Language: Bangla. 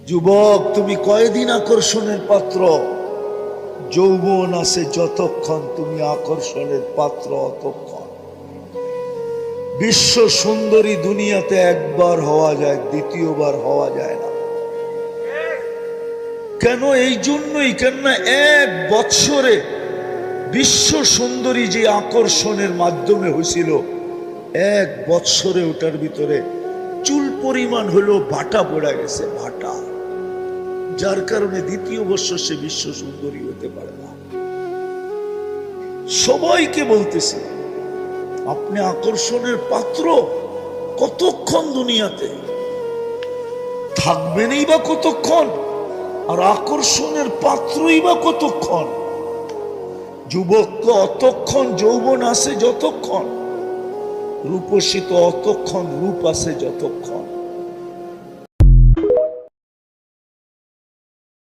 যুবক, তুমি কয়দিন আকর্ষণের পাত্র? যৌবন আছে যতক্ষণ, তুমি আকর্ষণের পাত্র অতক্ষণ। বিশ্ব সুন্দরী দুনিয়াতে একবার হওয়া যায়, দ্বিতীয়বার হওয়া যায় না। কেন? এই জন্যই, কেননা এক বৎসরে বিশ্ব সুন্দরী যে আকর্ষণের মাধ্যমে হয়েছিল, এক বৎসরে ওটার ভিতরে চুল পরিমাণ হলো ভাটা পড়ে গেছে, ভাটা। যার কারণে দ্বিতীয় বৎসর সে বিশ্ব সুন্দরী হতে পারে না। সবাইকে বলতেছি, আপনি আকর্ষণের পাত্র কতক্ষণ দুনিয়াতে থাকবেনই বা কতক্ষণ, আর আকর্ষণের পাত্রই বা কতক্ষণ? যুবক তো অতক্ষণ যৌবন আছে যতক্ষণ, রূপসী তো অতক্ষণ রূপ আছে যতক্ষণ।